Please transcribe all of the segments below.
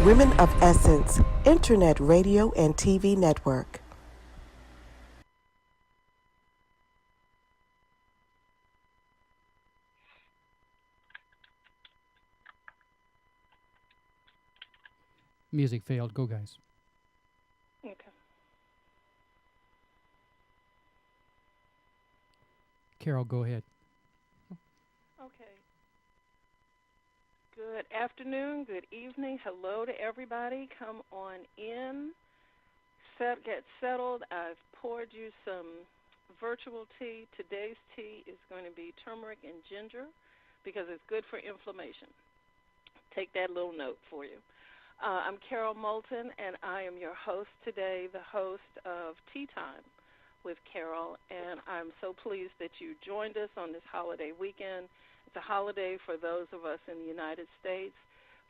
Women of Essence, Internet Radio and TV Network. Music failed. Go, guys. Okay. Carol, go ahead. Okay. Good afternoon, good evening. Hello to everybody. Come on in. Get settled. I've poured you some virtual tea. Today's tea is going to be turmeric and ginger because it's good for inflammation. Take that little note for you. I'm Carol Moulton, and I am your host today, the host of Tea Time with Carol, and I'm so pleased that you joined us on this holiday weekend. It's a holiday for those of us in the United States.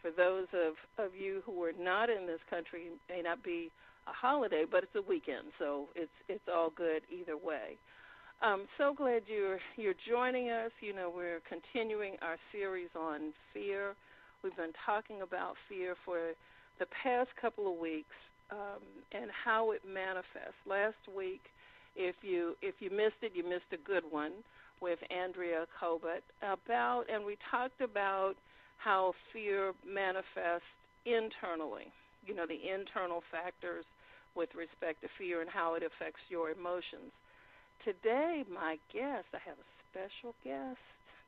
For those of you who are not in this country, it may not be a holiday, but it's a weekend, so it's all good either way. I'm so glad you're joining us. You know, we're continuing our series on fear. We've been talking about fear for the past couple of weeks and how it manifests. Last week, if you missed it, you missed a good one with Andrea Colbert and we talked about how fear manifests internally. You know, the internal factors with respect to fear and how it affects your emotions. Today, my guest, I have a special guest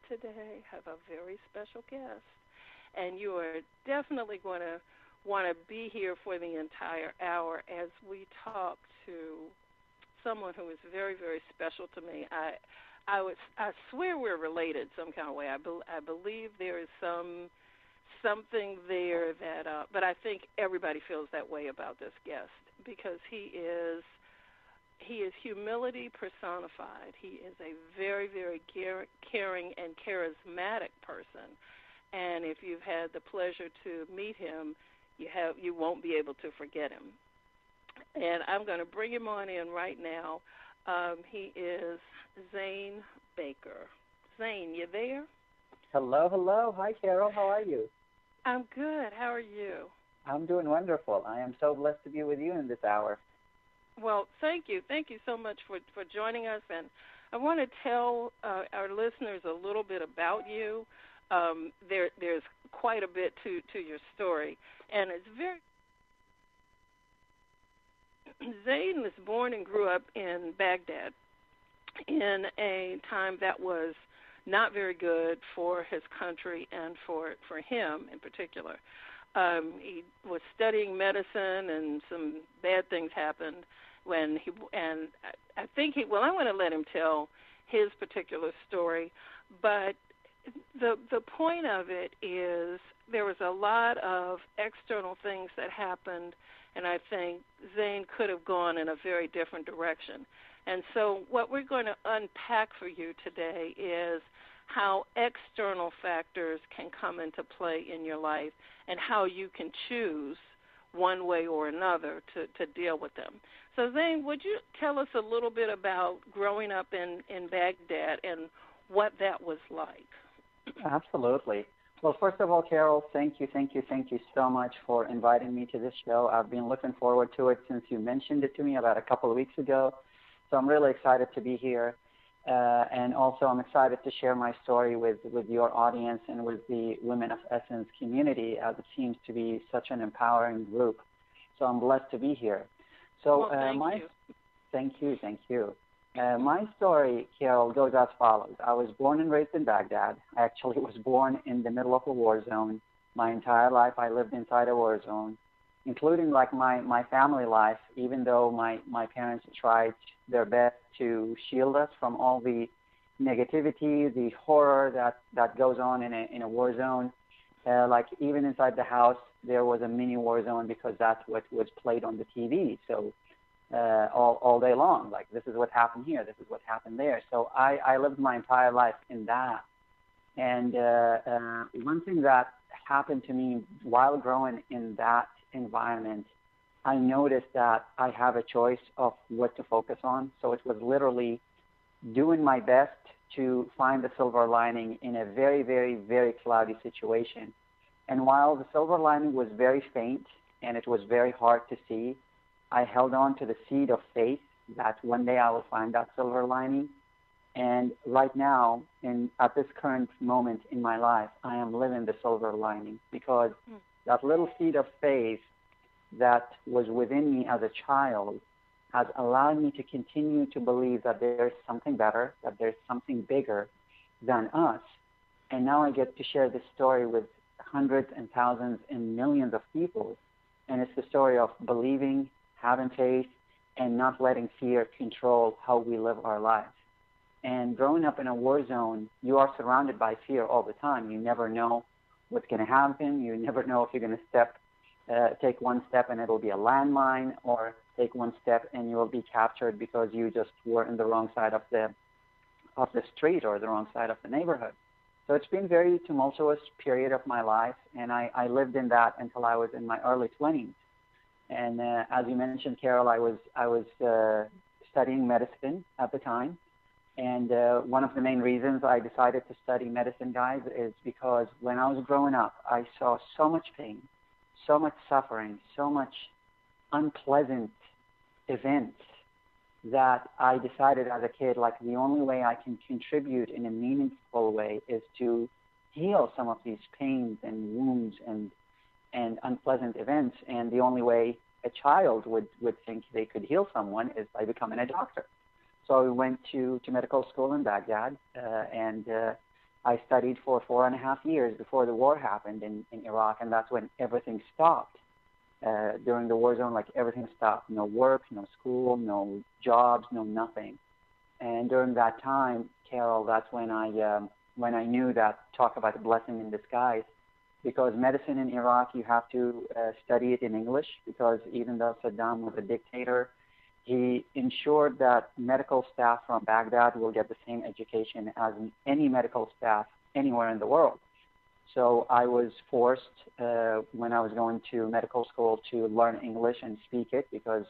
today. I have a very special guest. And you are definitely going to want to be here for the entire hour as we talk to someone who is very, very special to me. I swear we're related some kind of way. I believe there is something there that, but I think everybody feels that way about this guest because he is humility personified. He is a very, very caring and charismatic person. And if you've had the pleasure to meet him, you won't be able to forget him. And I'm going to bring him on in right now. He is Zane Baker. Zane, you there? Hello, hello. Hi, Carol. How are you? I'm good. How are you? I'm doing wonderful. I am so blessed to be with you in this hour. Well, thank you. Thank you so much for joining us. And I want to tell our listeners a little bit about you. There's quite a bit to your story, and it's very. Zayn was born and grew up in Baghdad in a time that was not very good for his country and for him in particular. He was studying medicine, and some bad things happened when I think I want to let him tell his particular story, but the point of it is there was a lot of external things that happened, and I think Zane could have gone in a very different direction. And so what we're going to unpack for you today is how external factors can come into play in your life and how you can choose one way or another to deal with them. So Zane, would you tell us a little bit about growing up in Baghdad and what that was like? Absolutely. Well, first of all, Carol, thank you so much for inviting me to this show. I've been looking forward to it since you mentioned it to me about a couple of weeks ago. So I'm really excited to be here. And also I'm excited to share my story with your audience and with the Women of Essence community, as it seems to be such an empowering group. So I'm blessed to be here. So well, thank you. My story, Carol, goes as follows. I was born and raised in Baghdad. I actually was born in the middle of a war zone. My entire life I lived inside a war zone, including like my family life, even though my parents tried their best to shield us from all the negativity, the horror that goes on in a war zone. Like even inside the house, there was a mini war zone because that's what was played on the TV. So all day long, like this is what happened here, this is what happened there. So I lived my entire life in that. And one thing that happened to me while growing in that environment, I noticed that I have a choice of what to focus on. So it was literally doing my best to find the silver lining in a very, very, very cloudy situation. And while the silver lining was very faint and it was very hard to see, I held on to the seed of faith that one day I will find that silver lining. And right now, at this current moment in my life, I am living the silver lining because that little seed of faith that was within me as a child has allowed me to continue to believe that there's something better, that there's something bigger than us. And now I get to share this story with hundreds and thousands and millions of people. And it's the story of believing, having faith, and not letting fear control how we live our lives. And growing up in a war zone, you are surrounded by fear all the time. You never know what's going to happen. You never know if you're going to take one step and it'll be a landmine, or take one step and you will be captured because you just were in the wrong side of the street or the wrong side of the neighborhood. So it's been a very tumultuous period of my life, and I lived in that until I was in my early 20s. And as you mentioned, Carol, I was studying medicine at the time. And one of the main reasons I decided to study medicine, guys, is because when I was growing up, I saw so much pain, so much suffering, so much unpleasant events that I decided as a kid, like, the only way I can contribute in a meaningful way is to heal some of these pains and wounds and unpleasant events. And the only way a child would think they could heal someone is by becoming a doctor. So I went to medical school in Baghdad, and I studied for 4.5 years before the war happened in Iraq, and that's when everything stopped. During the war zone, like, everything stopped. No work, no school, no jobs, no nothing. And during that time, Carol, that's when I knew that, talk about a blessing in disguise, because medicine in Iraq, you have to study it in English, because even though Saddam was a dictator, he ensured that medical staff from Baghdad will get the same education as any medical staff anywhere in the world. So I was forced, when I was going to medical school, to learn English and speak it, because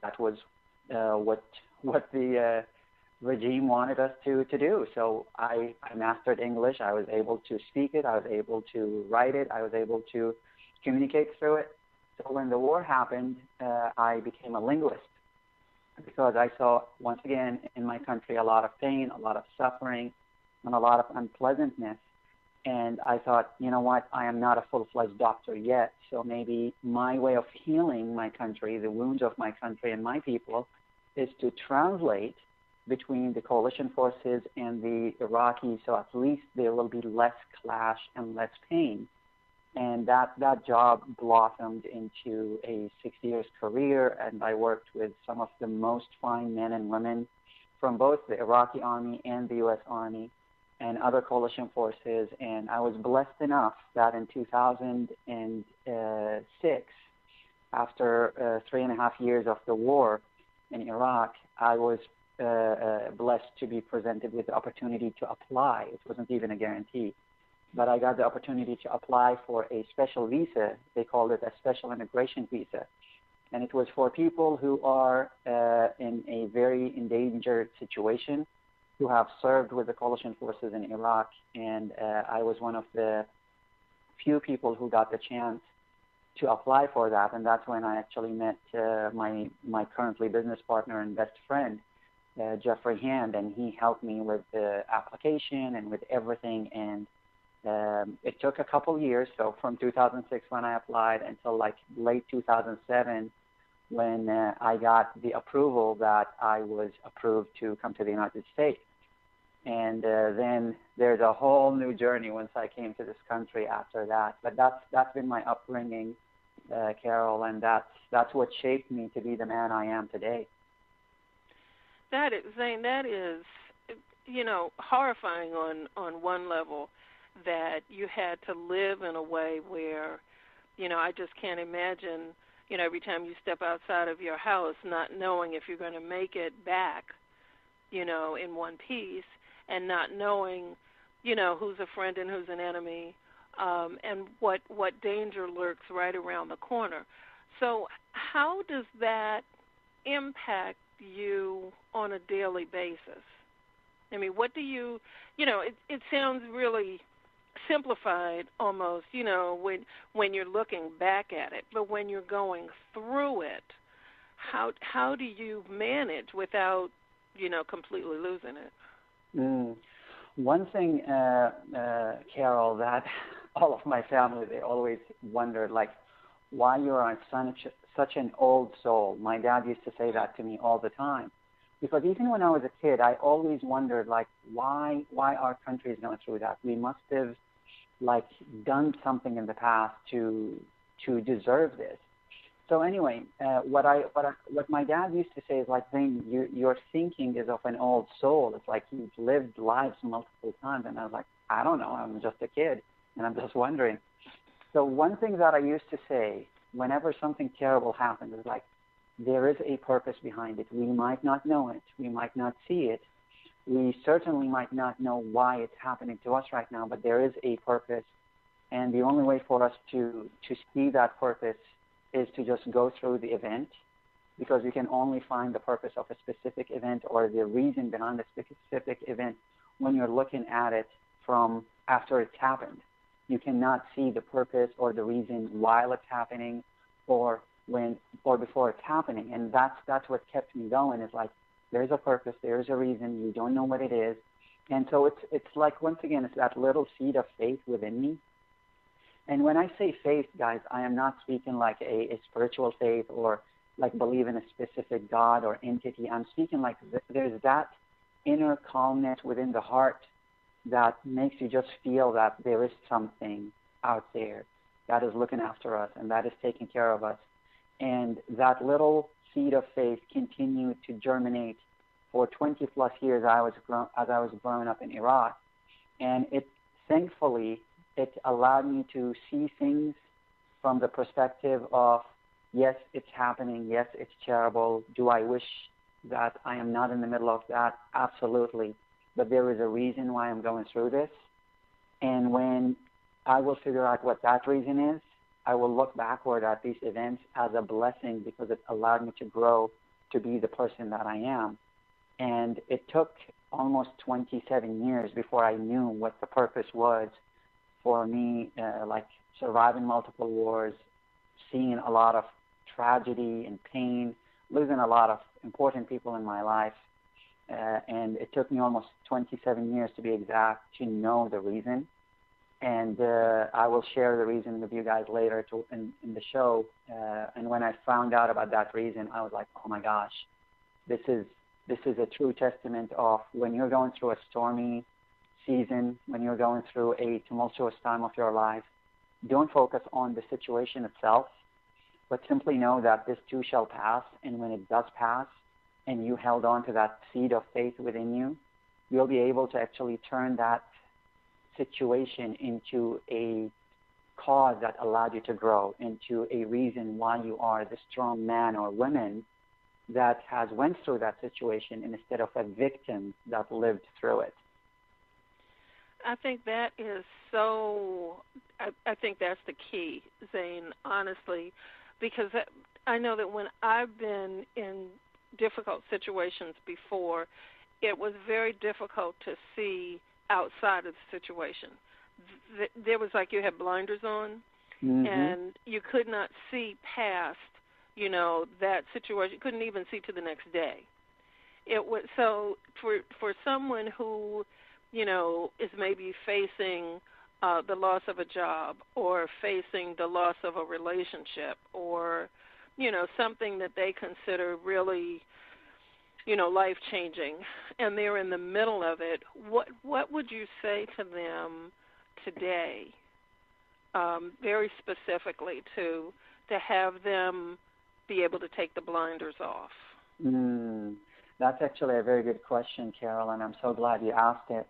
that was what the regime wanted us to do. So I mastered English. I was able to speak it. I was able to write it. I was able to communicate through it. So when the war happened, I became a linguist, because I saw, once again, in my country, a lot of pain, a lot of suffering, and a lot of unpleasantness. And I thought, you know what, I am not a full-fledged doctor yet, so maybe my way of healing my country, the wounds of my country and my people, is to translate between the coalition forces and the Iraqis, so at least there will be less clash and less pain. And that job blossomed into a 6 years career, and I worked with some of the most fine men and women from both the Iraqi army and the U.S. Army and other coalition forces. And I was blessed enough that in 2006, after 3.5 years of the war in Iraq, I was blessed to be presented with the opportunity to apply. It wasn't even a guarantee, but I got the opportunity to apply for a special visa. They called it a special immigration visa. And it was for people who are in a very endangered situation, who have served with the coalition forces in Iraq. And I was one of the few people who got the chance to apply for that. And that's when I actually met my currently business partner and best friend, Jeffrey Hand, and he helped me with the application and with everything. And it took a couple years, so from 2006 when I applied until like late 2007 when I got the approval that I was approved to come to the United States. And then there's a whole new journey once I came to this country after that. But that's been my upbringing, Carol, and that's what shaped me to be the man I am today. That is, Zane, that is, horrifying on one level, that you had to live in a way where, I just can't imagine, every time you step outside of your house, not knowing if you're going to make it back, in one piece, and not knowing, who's a friend and who's an enemy, and what danger lurks right around the corner. So how does that impact you on a daily basis? I mean, what do you, it sounds really simplified almost, when you're looking back at it. But when you're going through it, how do you manage without, completely losing it? One thing, Carol, that all of my family, they always wondered, like, why you are such an old soul. My dad used to say that to me all the time. Because even when I was a kid, I always wondered, like, why our country is going through that. We must have, like, done something in the past to deserve this. So anyway, what my dad used to say is, like, Zane, your thinking is of an old soul. It's like you've lived lives multiple times. And I was like, I don't know. I'm just a kid, and I'm just wondering. So one thing that I used to say whenever something terrible happens is, like, there is a purpose behind it. We might not know it. We might not see it. We certainly might not know why it's happening to us right now, but there is a purpose. And the only way for us to see that purpose is to just go through the event, because you can only find the purpose of a specific event or the reason behind a specific event when you're looking at it from after it's happened. You cannot see the purpose or the reason while it's happening or before it's happening. And that's what kept me going, is like, there's a purpose, there's a reason, you don't know what it is. And so it's like, once again, it's that little seed of faith within me. And when I say faith, guys, I am not speaking like a spiritual faith or like believe in a specific God or entity. I'm speaking like there's that inner calmness within the heart that makes you just feel that there is something out there that is looking after us and that is taking care of us. And that little seed of faith continued to germinate for 20 plus years as I was growing up in Iraq. And thankfully, it allowed me to see things from the perspective of, yes, it's happening. Yes, it's terrible. Do I wish that I am not in the middle of that? Absolutely. But there is a reason why I'm going through this. And when I will figure out what that reason is, I will look backward at these events as a blessing, because it allowed me to grow to be the person that I am. And it took almost 27 years before I knew what the purpose was for me, like surviving multiple wars, seeing a lot of tragedy and pain, losing a lot of important people in my life. And it took me almost 27 years, to be exact, to know the reason. And I will share the reason with you guys later in the show. And when I found out about that reason, I was like, oh my gosh, this is a true testament of when you're going through a stormy season, when you're going through a tumultuous time of your life, don't focus on the situation itself, but simply know that this too shall pass. And when it does pass, and you held on to that seed of faith within you, you'll be able to actually turn that situation into a cause that allowed you to grow, into a reason why you are the strong man or woman that has went through that situation, instead of a victim that lived through it. I think that is so, I think that's the key, Zane, honestly, because I know that when I've been in difficult situations before, it was very difficult to see outside of the situation. There was like you had blinders on, and you could not see past, that situation. You couldn't even see to the next day. It was so for someone who, is maybe facing the loss of a job, or facing the loss of a relationship, or something that they consider really, life-changing, and they're in the middle of it, what would you say to them today, very specifically, to have them be able to take the blinders off? That's actually a very good question, Carol, and I'm so glad you asked it.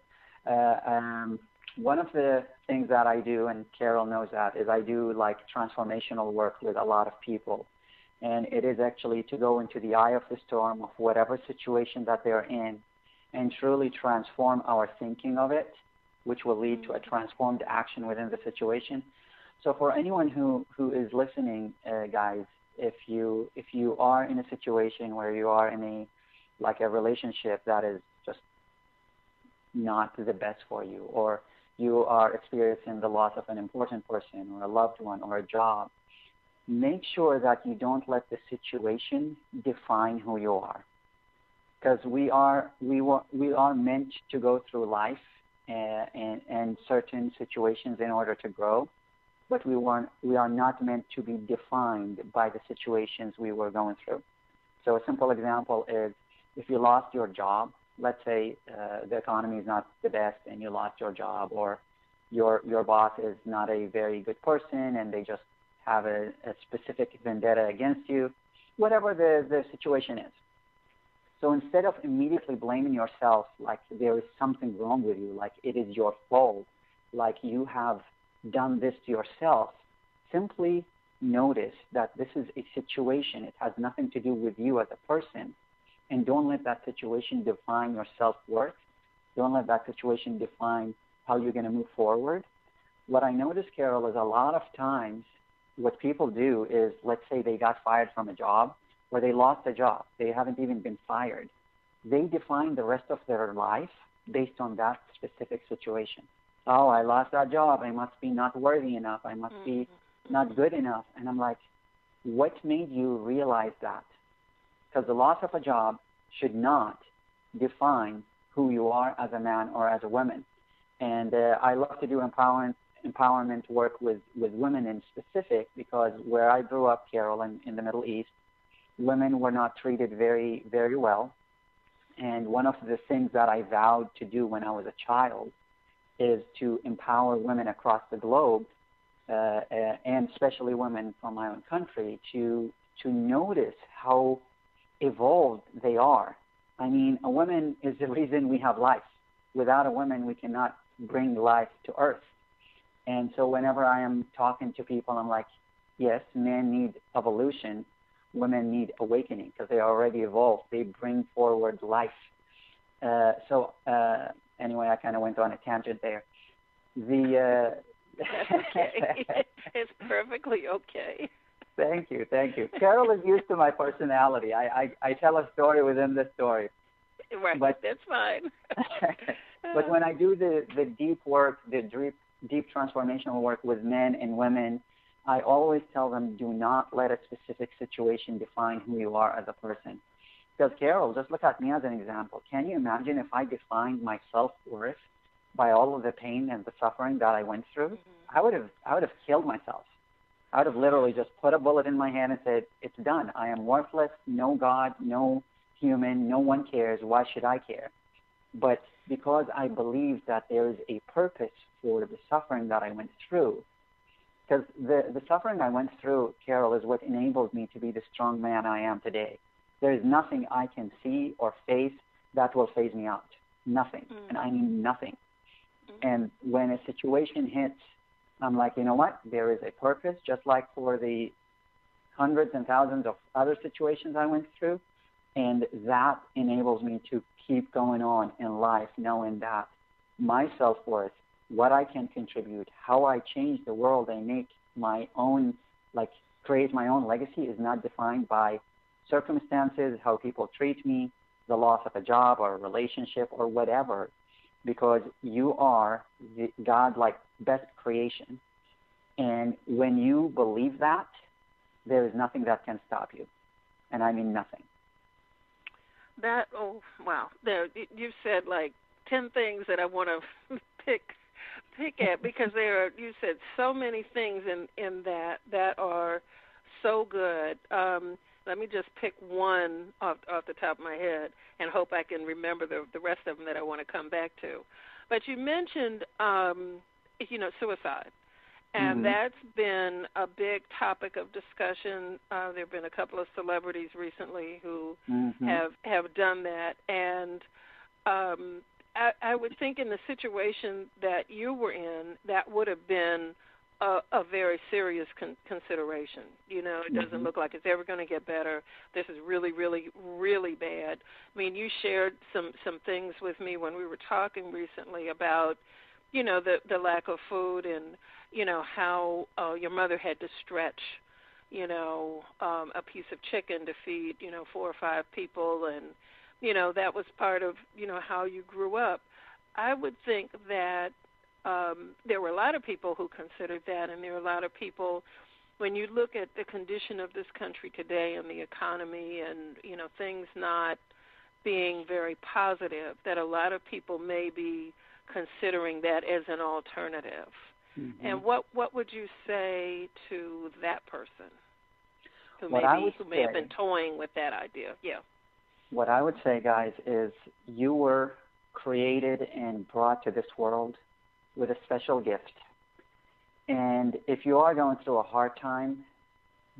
One of the things that I do, and Carol knows that, is I do like transformational work with a lot of people. And it is actually to go into the eye of the storm of whatever situation that they're in and truly transform our thinking of it, which will lead to a transformed action within the situation. So for anyone who is listening, guys, if you are in a situation where you are in a relationship that is just not the best for you, or you are experiencing the loss of an important person or a loved one or a job, make sure that you don't let the situation define who you are. Because we are meant to go through life and certain situations in order to grow, but we are not meant to be defined by the situations we were going through. So a simple example is if you lost your job, let's say the economy is not the best and you lost your job, or your boss is not a very good person and they just have a specific vendetta against you, whatever the situation is. So instead of immediately blaming yourself like there is something wrong with you, like it is your fault, like you have done this to yourself, simply notice that this is a situation. It has nothing to do with you as a person. And don't let that situation define your self-worth. Don't let that situation define how you're going to move forward. What I noticed, Carol, is a lot of times what people do is, let's say they got fired from a job or they lost a job. They haven't even been fired. They define the rest of their life based on that specific situation. Oh, I lost that job. I must be not worthy enough. I must be not good enough. And I'm like, what made you realize that? Because the loss of a job should not define who you are as a man or as a woman. And I love to do empowerment work with women in specific, because where I grew up, Carol, in the Middle East, women were not treated very, very well. And one of the things that I vowed to do when I was a child is to empower women across the globe, and especially women from my own country, to notice how evolved they are. I mean, a woman is the reason we have life. Without a woman, we cannot bring life to earth. And so whenever I am talking to people, I'm like, yes, men need evolution. Women need awakening because they are already evolved. They bring forward life. Anyway, I kind of went on a tangent there. That's okay. It's perfectly okay. Thank you. Carol is used to my personality. I tell a story within the story. Right, but that's fine. But when I do the deep work, the deep transformational work with men and women, I always tell them, do not let a specific situation define who you are as a person. Because, Carol, just look at me as an example. Can you imagine if I defined my self-worth by all of the pain and the suffering that I went through? Mm-hmm. I would have killed myself. I would have literally just put a bullet in my hand and said, it's done. I am worthless. No God, no human, no one cares. Why should I care? But because I believe that there is a purpose for the suffering that I went through, because the suffering I went through, Carol, is what enabled me to be the strong man I am today. There is nothing I can see or face that will phase me out. Nothing. Mm. And I mean nothing. Mm. And when a situation hits, I'm like, you know what? There is a purpose, just like for the hundreds and thousands of other situations I went through. And that enables me to keep going on in life, knowing that my self-worth, what I can contribute, how I change the world and make my own, create my own legacy is not defined by circumstances, how people treat me, the loss of a job or a relationship or whatever, because you are God's best creation. And when you believe that, there is nothing that can stop you. And I mean nothing. There, you've said 10 things that I want to pick at, because you said so many things in that are so good. Let me just pick one off the top of my head and hope I can remember the rest of them that I want to come back to. But you mentioned, suicide. And that's been a big topic of discussion. There have been a couple of celebrities recently who have done that. And I would think in the situation that you were in, that would have been a very serious consideration. It doesn't look like it's ever going to get better. This is really, really, really bad. I mean, you shared some things with me when we were talking recently about, the lack of food and, how your mother had to stretch, a piece of chicken to feed, 4 or 5 people. And, that was part of, how you grew up. I would think that there were a lot of people who considered that, and there are a lot of people, when you look at the condition of this country today and the economy and, things not being very positive, that a lot of people may be considering that as an alternative. Mm-hmm. And what would you say to that person who may have been toying with that idea? Yeah. What I would say, guys, is you were created and brought to this world with a special gift. And if you are going through a hard time,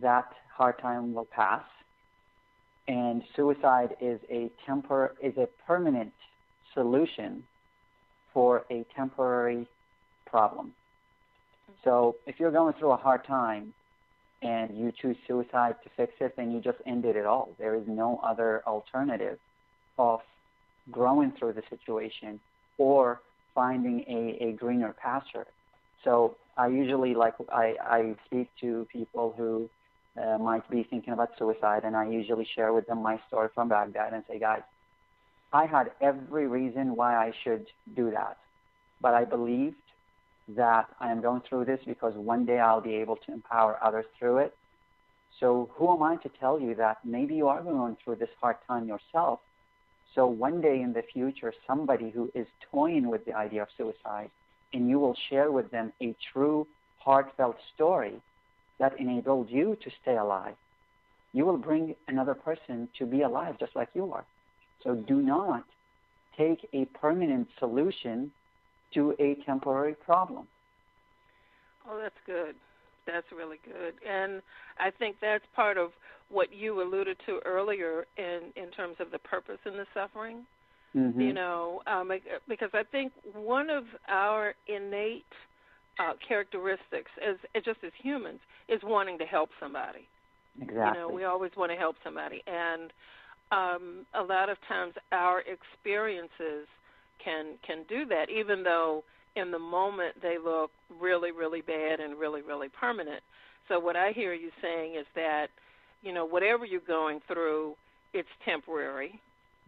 that hard time will pass. And suicide is a permanent solution for a temporary problem. So if you're going through a hard time and you choose suicide to fix it, then you just ended it all. There is no other alternative of growing through the situation or finding a greener pasture. So I usually I speak to people who might be thinking about suicide, and I usually share with them my story from Baghdad and say, guys, I had every reason why I should do that, but I believed that I am going through this because one day I'll be able to empower others through it. So who am I to tell you that maybe you are going through this hard time yourself? So one day in the future, somebody who is toying with the idea of suicide, and you will share with them a true, heartfelt story that enabled you to stay alive, you will bring another person to be alive just like you are. So do not take a permanent solution to a temporary problem. Oh, that's good. That's really good. And I think that's part of what you alluded to earlier in terms of the purpose in the suffering. Mm-hmm. Because I think one of our innate characteristics as humans is wanting to help somebody. Exactly. We always want to help somebody. And a lot of times our experiences can do that, even though in the moment they look really, really bad and really, really permanent. So what I hear you saying is that, whatever you're going through, it's temporary,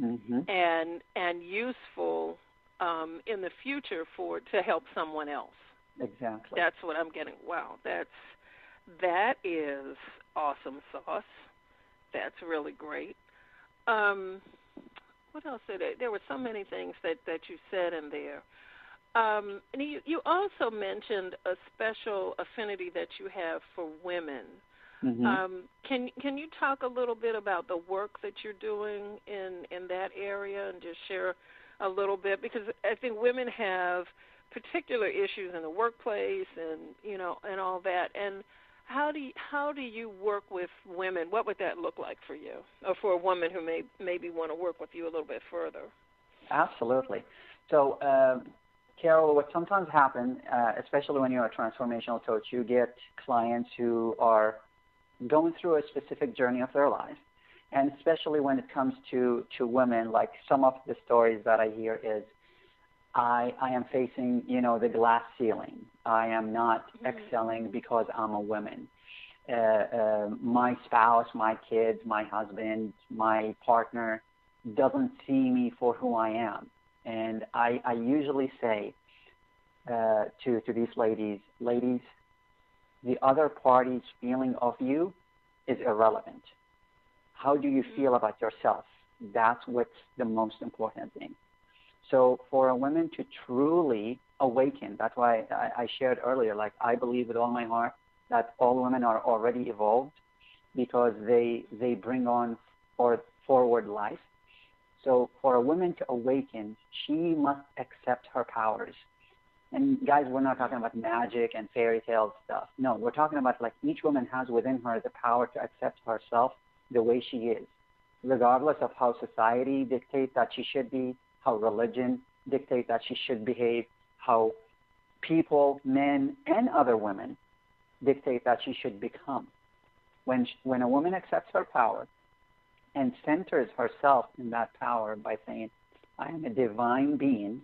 mm-hmm. and useful in the future to help someone else. Exactly. That's what I'm getting. Wow, that is awesome sauce. That's really great. What else? There were so many things that you said in there. And you also mentioned a special affinity that you have for women. Mm-hmm. Can you talk a little bit about the work that you're doing in that area and just share a little bit? Because I think women have particular issues in the workplace and all that. And how do you work with women? What would that look like for you, or for a woman who maybe want to work with you a little bit further? Absolutely. So, Carol, what sometimes happens, especially when you're a transformational coach, you get clients who are going through a specific journey of their life. And especially when it comes to women, like some of the stories that I hear is, I am facing, the glass ceiling. I am not excelling because I'm a woman. My spouse, my kids, my husband, my partner doesn't see me for who I am. And I usually say to these ladies, the other party's feeling of you is irrelevant. How do you feel about yourself? That's what's the most important thing. So for a woman to truly awaken, that's why I shared earlier, I believe with all my heart that all women are already evolved because they bring on forward life. So for a woman to awaken, she must accept her powers. And guys, we're not talking about magic and fairy tale stuff. No, we're talking about each woman has within her the power to accept herself the way she is, regardless of how society dictates that she should be, how religion dictates that she should behave, how people, men and other women dictate that she should become. When a woman accepts her power and centers herself in that power by saying, I am a divine being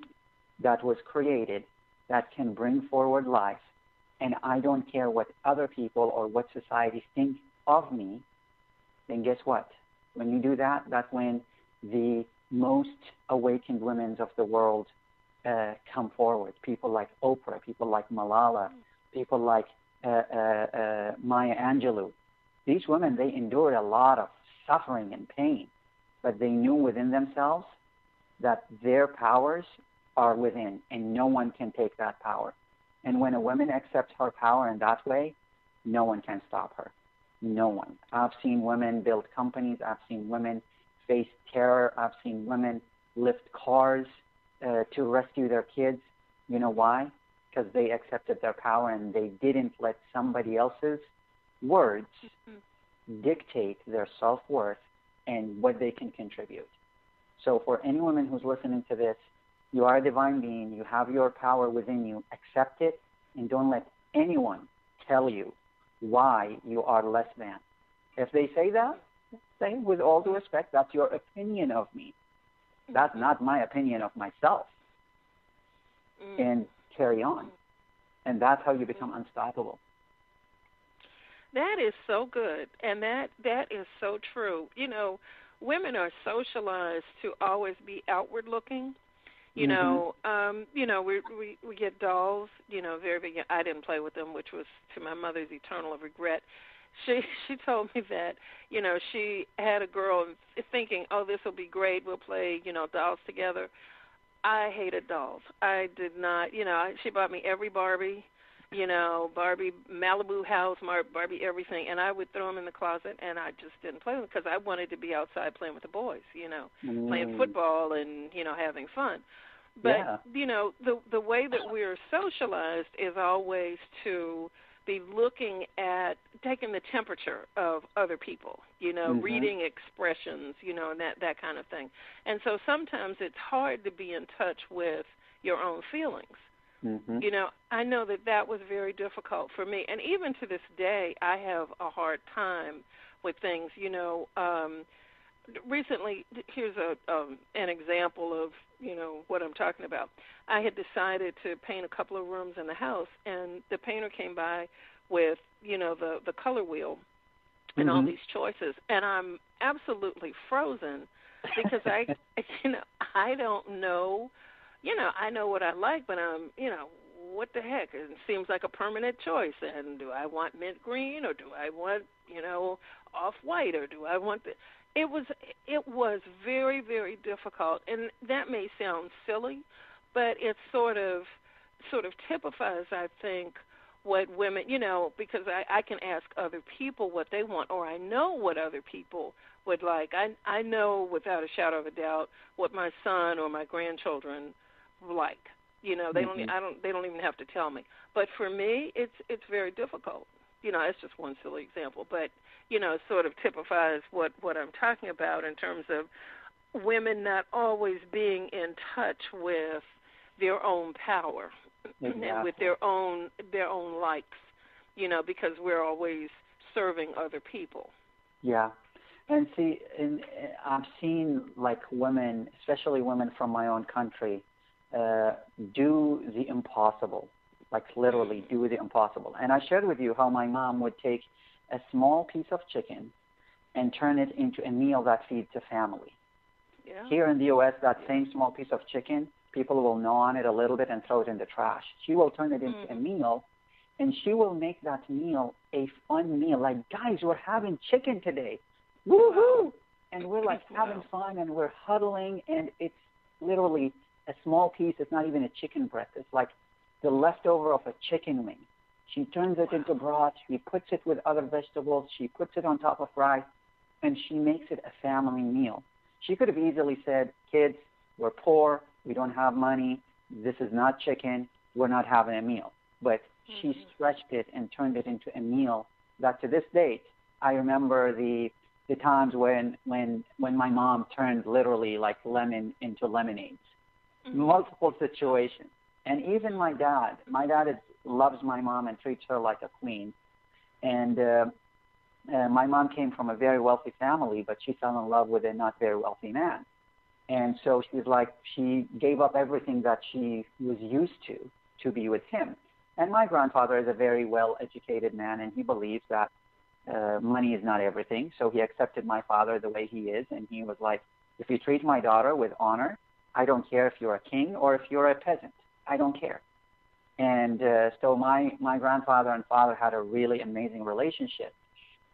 that was created that can bring forward life, and I don't care what other people or what society think of me, then guess what? When you do that, that's when the most awakened women of the world come forward. People like Oprah, people like Malala, people like Maya Angelou. These women, they endured a lot of suffering and pain, but they knew within themselves that their powers are within, and no one can take that power. And when a woman accepts her power in that way, no one can stop her. No one. I've seen women build companies. I've seen women face terror. I've seen women lift cars to rescue their kids. You know why? Because they accepted their power and they didn't let somebody else's words dictate their self-worth and what they can contribute. So for any woman who's listening to this, you are a divine being. You have your power within you. Accept it, and don't let anyone tell you why you are less than. If they say that, say with all due respect, that's your opinion of me. That's not my opinion of myself. And carry on. And that's how you become unstoppable. That is so good, and that is so true. You know, women are socialized to always be outward looking. You know, we get dolls. You know, very big. I didn't play with them, which was to my mother's eternal regret. She told me that, you know, she had a girl thinking, oh, this will be great. We'll play, you know, dolls together. I hated dolls. I did not. You know, she bought me every Barbie. You know, Barbie Malibu house, Barbie everything, and I would throw them in the closet, and I just didn't play with them because I wanted to be outside playing with the boys, you know, playing football and, you know, having fun. But, you know, the way that we're socialized is always to be looking at taking the temperature of other people, you know, reading expressions, you know, and that kind of thing. And so sometimes it's hard to be in touch with your own feelings. You know, I know that was very difficult for me. And even to this day, I have a hard time with things. You know, recently, here's an example of, you know, what I'm talking about. I had decided to paint a couple of rooms in the house, and the painter came by with, you know, the color wheel and all these choices. And I'm absolutely frozen because I don't know. You know, I know what I like, but you know, what the heck? It seems like a permanent choice. And do I want mint green, or do I want, you know, off-white, or do I want the... It was very, very difficult, and that may sound silly, but it sort of typifies, I think, what women, you know, because I can ask other people what they want, or I know what other people would like. I know without a shadow of a doubt what my son or my grandchildren like. You know, they don't even have to tell me. But for me, it's very difficult. You know, it's just one silly example, but you know, it sort of typifies what I'm talking about in terms of women not always being in touch with their own power and with their own likes. You know, because we're always serving other people. Yeah. And see, I've seen like women, especially women from my own country, do the impossible, like literally do the impossible. And I shared with you how my mom would take a small piece of chicken and turn it into a meal that feeds a family. Yeah. Here in the U.S., that same small piece of chicken, people will gnaw on it a little bit and throw it in the trash. She will turn it into a meal, and she will make that meal a fun meal. Like, guys, we're having chicken today. Woohoo! And we're like having fun, and we're huddling, and it's literally a small piece. It's not even a chicken breast. It's like the leftover of a chicken wing. She turns it into broth. She puts it with other vegetables. She puts it on top of rice, and she makes it a family meal. She could have easily said, kids, we're poor. We don't have money. This is not chicken. We're not having a meal. But she stretched it and turned it into a meal that to this date, I remember the times when my mom turned literally like lemon into lemonades. Multiple situations. And even my dad loves my mom and treats her like a queen. And my mom came from a very wealthy family, but she fell in love with a not very wealthy man. And so she gave up everything that she was used to be with him. And my grandfather is a very well-educated man, and he believes that money is not everything. So he accepted my father the way he is, and he was like, if you treat my daughter with honor, I don't care if you're a king or if you're a peasant. I don't care. And so my grandfather and father had a really amazing relationship.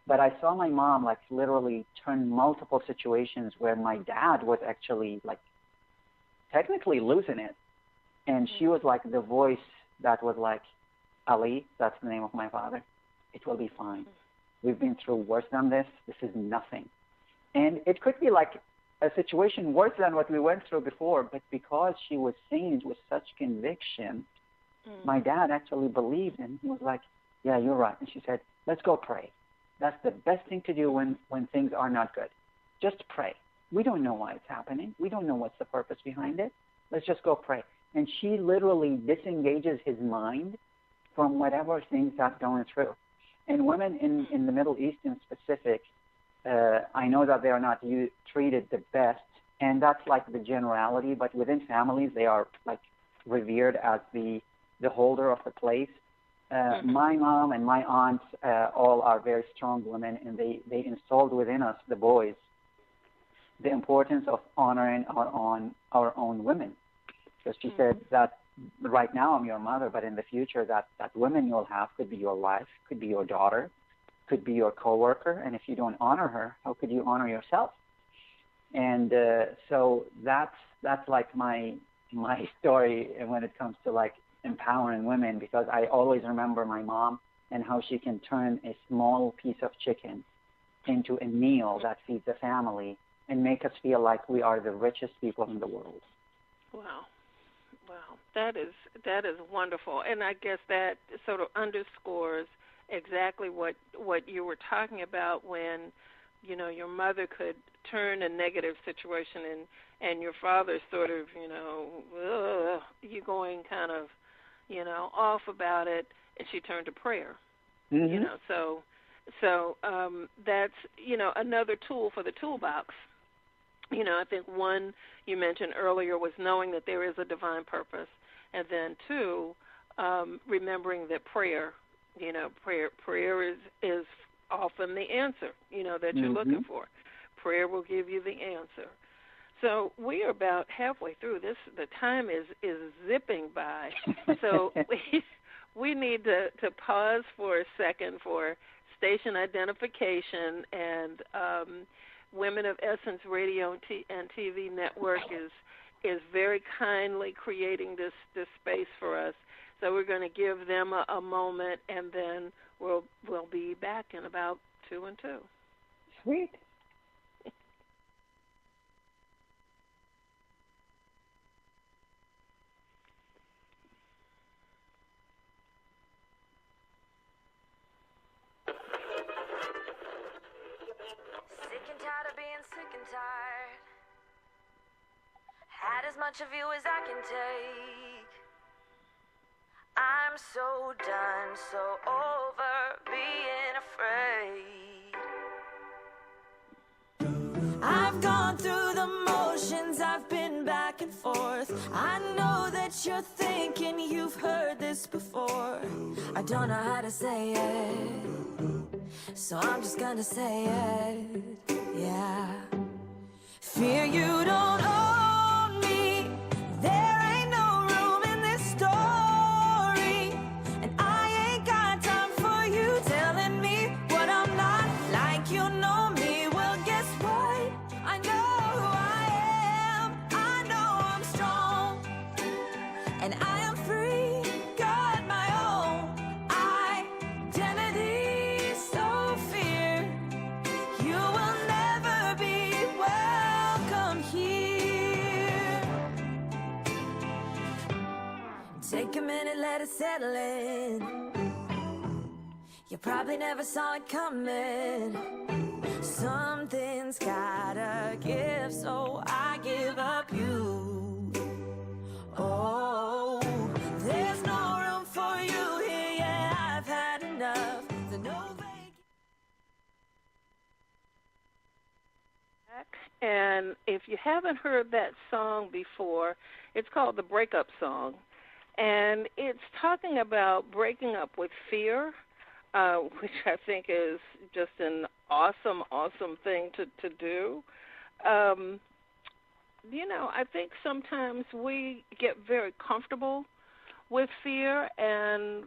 But I saw my mom like literally turn multiple situations where my dad was actually like technically losing it. And she was like the voice that was like, Ali, that's the name of my father, it will be fine. We've been through worse than this. This is nothing. And it could be like a situation worse than what we went through before, but because she was saying it with such conviction, my dad actually believed, and he was like, yeah, you're right. And she said, let's go pray. That's the best thing to do when things are not good. Just pray. We don't know why it's happening. We don't know what's the purpose behind it. Let's just go pray. And she literally disengages his mind from whatever things that's going through. And women in the Middle East in specific, I know that they are not treated the best, and that's like the generality, but within families they are like revered as the holder of the place. My mom and my aunts all are very strong women, and they installed within us, the boys, the importance of honoring our own women. Because she said that right now I'm your mother, but in the future that woman you'll have could be your wife, could be your daughter, could be your coworker, and if you don't honor her, how could you honor yourself? And so that's like my story when it comes to like empowering women, because I always remember my mom and how she can turn a small piece of chicken into a meal that feeds a family and make us feel like we are the richest people in the world. Wow. Wow. That is wonderful. And I guess that sort of underscores exactly what you were talking about when, you know, your mother could turn a negative situation and your father sort of, you know, you going kind of, you know, off about it, and she turned to prayer. You know, so that's, you know, another tool for the toolbox. You know, I think one you mentioned earlier was knowing that there is a divine purpose, and then two, remembering that prayer, you know, prayer is often the answer, you know, that you're looking for. Prayer will give you the answer. So we are about halfway through this. The time is zipping by. So we need to pause for a second for station identification, and Women of Essence Radio and TV Network is very kindly creating this space for us. So we're going to give them a moment, and then we'll be back in about 2 and 2. Sweet. Sick and tired. Had as much of you as I can take. I'm so done, so over being afraid. I've gone through the motions, I've been back and forth. I know that you're thinking you've heard this before. I don't know how to say it, so I'm just gonna say it. Yeah. Fear you don't own me. There ain't no room in this story. And I ain't got time for you telling me what I'm not. Like you know me. Well, guess what? I know who I am. I know I'm strong. And I am free. Got my own identity. So fear you will never be welcome here. Take a minute, let it settle in. You probably never saw it coming. Something's gotta give, so I give up you. Oh, there's no room for you here. Yeah, I've had enough. The no And if you haven't heard that song before, it's called The Breakup Song. And it's talking about breaking up with fear, which I think is just an awesome, awesome thing to do. I think sometimes we get very comfortable with fear, and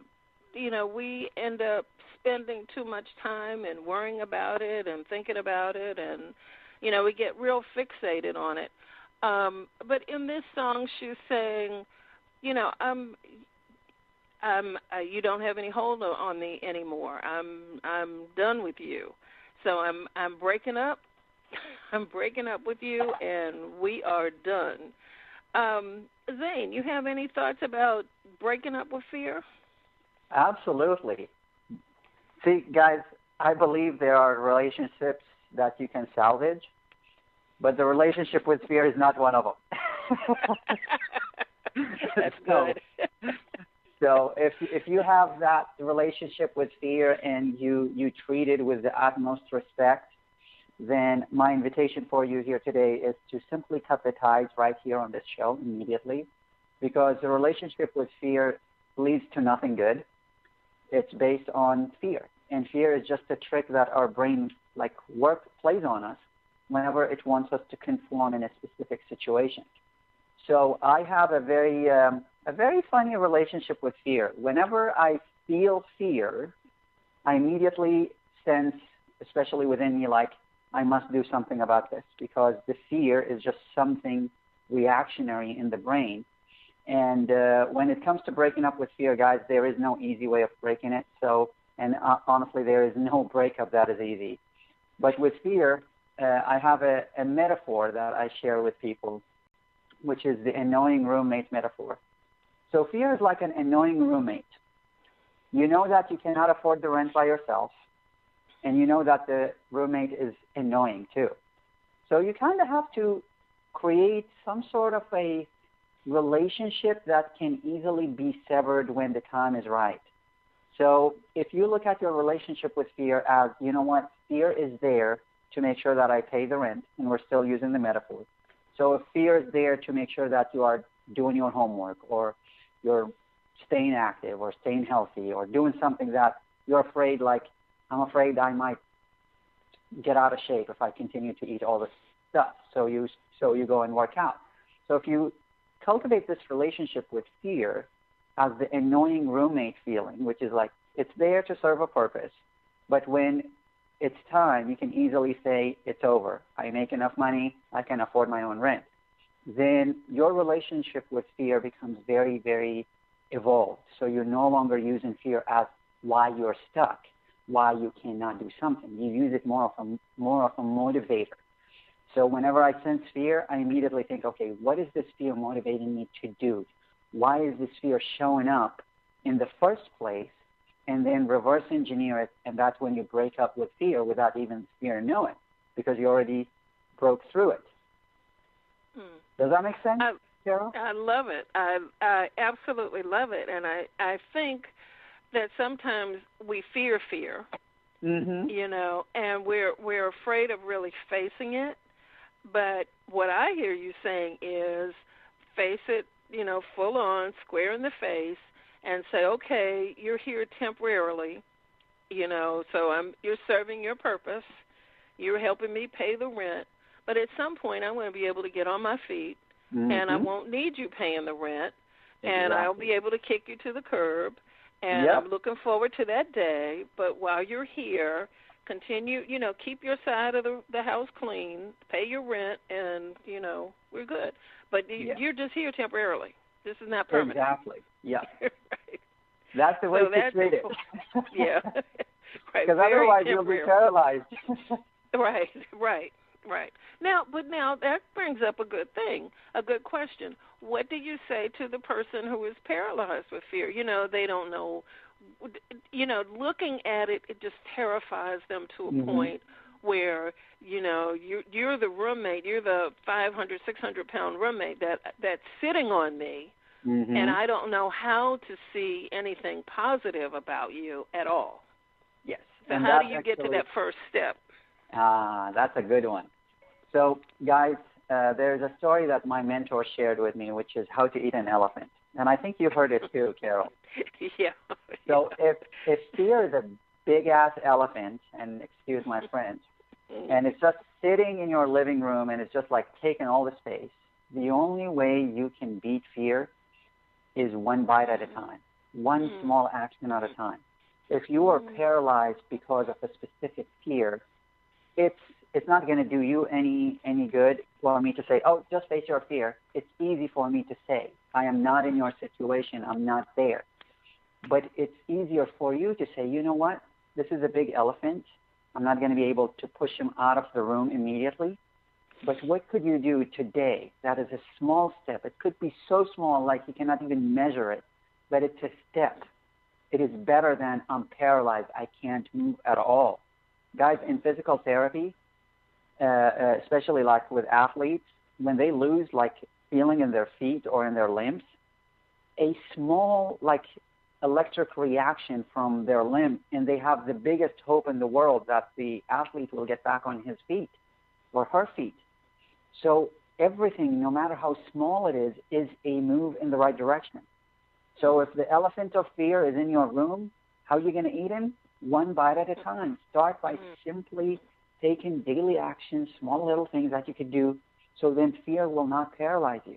we end up spending too much time and worrying about it and thinking about it, and we get real fixated on it. But in this song, she's saying, you don't have any hold on me anymore. I'm done with you. So I'm breaking up. I'm breaking up with you, and we are done. Zane, you have any thoughts about breaking up with fear? Absolutely. See, guys, I believe there are relationships that you can salvage, but the relationship with fear is not one of them. That's good. So if you have that relationship with fear and you treat it with the utmost respect, then my invitation for you here today is to simply cut the ties right here on this show immediately, because the relationship with fear leads to nothing good. It's based on fear, and fear is just a trick that our brain plays on us whenever it wants us to conform in a specific situation. So I have a very funny relationship with fear. Whenever I feel fear, I immediately sense, especially within me, I must do something about this, because the fear is just something reactionary in the brain. And when it comes to breaking up with fear, guys, there is no easy way of breaking it. Honestly, there is no breakup that is easy. But with fear, I have a metaphor that I share with people, which is the annoying roommate metaphor. So fear is like an annoying roommate. You know that you cannot afford the rent by yourself, and you know that the roommate is annoying too. So you kind of have to create some sort of a relationship that can easily be severed when the time is right. So if you look at your relationship with fear as, you know what, fear is there to make sure that I pay the rent, and we're still using the metaphor. So if fear is there to make sure that you are doing your homework, or you're staying active, or staying healthy, or doing something that you're afraid, I'm afraid I might get out of shape if I continue to eat all this stuff. So you go and work out. So if you cultivate this relationship with fear as the annoying roommate feeling, which is it's there to serve a purpose, but when it's time, you can easily say, it's over. I make enough money, I can afford my own rent. Then your relationship with fear becomes very, very evolved. So you're no longer using fear as why you're stuck, why you cannot do something. You use it more of a motivator. So whenever I sense fear, I immediately think, okay, what is this fear motivating me to do? Why is this fear showing up in the first place? And then reverse engineer it, and that's when you break up with fear without even fear knowing, because you already broke through it. Does that make sense, Carol? I love it. I absolutely love it, and I think that sometimes we fear, mm-hmm. And we're afraid of really facing it. But what I hear you saying is face it, full on, square in the face, and say, okay, you're here temporarily, so you're serving your purpose. You're helping me pay the rent. But at some point, I'm going to be able to get on my feet, mm-hmm. and I won't need you paying the rent, and Exactly. I'll be able to kick you to the curb, and Yep. I'm looking forward to that day. But while you're here, continue, keep your side of the house clean, pay your rent, and, we're good. But you're just here temporarily. This is not permanent. Exactly. Yeah. Right. That's the way So to treat it. Yeah. Right. Because otherwise you'll be paralyzed. Right. Now that brings up a good thing, a good question. What do you say to the person who is paralyzed with fear? They don't know. Looking at it, it just terrifies them to a mm-hmm. point where, you're the roommate, you're the 500, 600-pound roommate that's sitting on me, mm-hmm. and I don't know how to see anything positive about you at all. Yes. So and how do you get to that first step? That's a good one. So, guys, there's a story that my mentor shared with me, which is how to eat an elephant. And I think you've heard it too, Carol. Yeah. So if fear is a big-ass elephant, and excuse my French, and it's just sitting in your living room and it's just taking all the space, the only way you can beat fear is one bite at a time, one small action at a time. If you are paralyzed because of a specific fear, it's not going to do you any good for me to say, oh, just face your fear. It's easy for me to say, I am not in your situation, I'm not there. But it's easier for you to say, you know what, this is a big elephant. I'm not going to be able to push him out of the room immediately. But what could you do today? That is a small step. It could be so small, like you cannot even measure it, but it's a step. It is better than I'm paralyzed, I can't move at all. Guys, in physical therapy, especially like with athletes, when they lose like feeling in their feet or in their limbs, a small like electric reaction from their limb, and they have the biggest hope in the world that the athlete will get back on his feet or her feet. So everything, no matter how small it is a move in the right direction. So if the elephant of fear is in your room, how are you going to eat him? One bite at a time. Start by simply taking daily actions, small little things that you could do, so then fear will not paralyze you.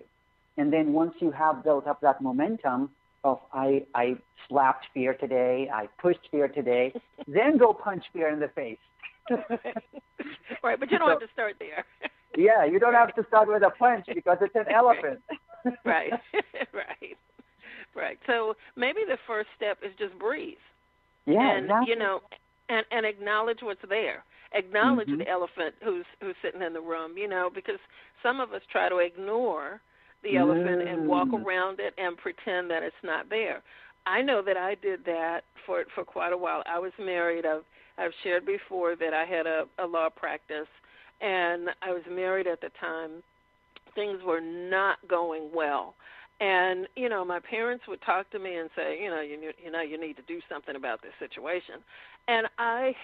And then once you have built up that momentum of I slapped fear today, I pushed fear today, then go punch fear in the face. Right, but you don't have to start there. Yeah, you don't have to start with a punch because it's an elephant. Right, right. So maybe the first step is just breathe. Yeah, and, exactly. You know, and acknowledge what's there. Acknowledge the elephant who's sitting in the room, you know, because some of us try to ignore the elephant and walk around it and pretend that it's not there. I know that I did that for quite a while. I was married. I've shared before that I had a law practice, and I was married at the time. Things were not going well. And, you know, my parents would talk to me and say, you need to do something about this situation. And I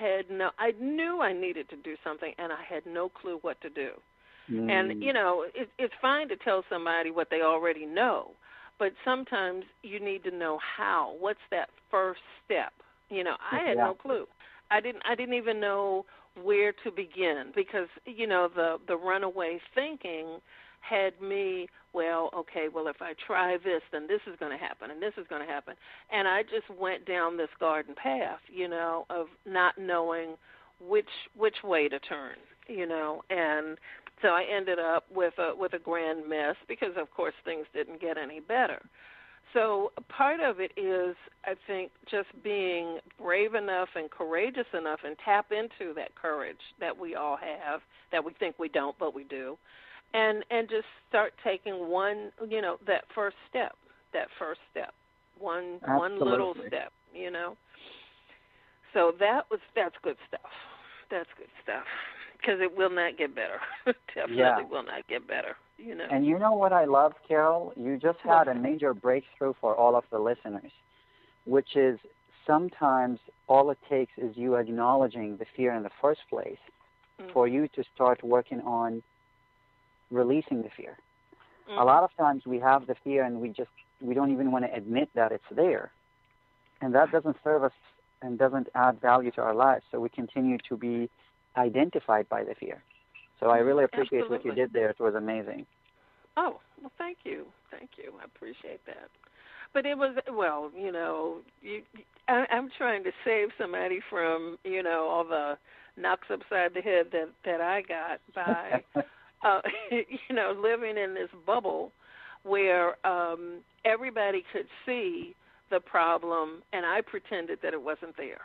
knew I needed to do something, and I had no clue what to do. And, you know, it's fine to tell somebody what they already know, but sometimes you need to know how. What's that first step? You know, I had no clue. I didn't even know where to begin because, you know, the runaway thinking had me, if I try this, then this is going to happen, and this is going to happen. And I just went down this garden path, you know, of not knowing which way to turn, you know. And so I ended up with a grand mess because, of course, things didn't get any better. So part of it is, I think, just being brave enough and courageous enough and tap into that courage that we all have, that we think we don't, but we do. And just start taking one, you know, that first step, one little step, you know. So that's good stuff. That's good stuff because it will not get better. Definitely will not get better, you know. And you know what I love, Carol? You just had a major breakthrough for all of the listeners, which is sometimes all it takes is you acknowledging the fear in the first place for you to start working on releasing the fear. A lot of times we have the fear and we don't even want to admit that it's there. And that doesn't serve us and doesn't add value to our lives. So we continue to be identified by the fear. So I really appreciate what you did there. It was amazing. Oh, well, thank you. Thank you. I appreciate that. But it was, well, you know, I'm trying to save somebody from, you know, all the knocks upside the head that I got by you know, living in this bubble where everybody could see the problem, and I pretended that it wasn't there.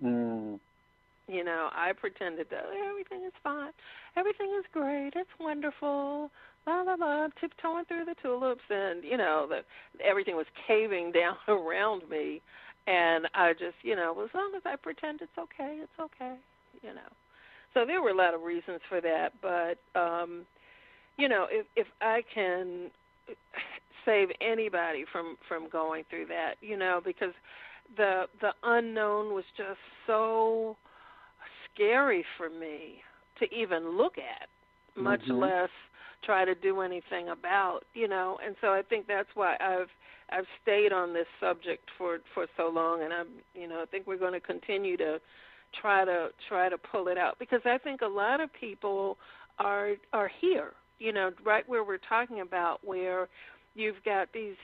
You know, I pretended that everything is fine, everything is great, it's wonderful, blah, blah, blah, tiptoeing through the tulips, and, you know, everything was caving down around me, and I just, you know, as long as I pretend it's okay, you know. So there were a lot of reasons for that, but, you know, if I can save anybody from going through that, you know, because the unknown was just so scary for me to even look at, much less try to do anything about, you know. And so I think that's why I've stayed on this subject for so long, and I think we're going to continue to try to pull it out, because I think a lot of people are here, right where we're talking about, where you've got these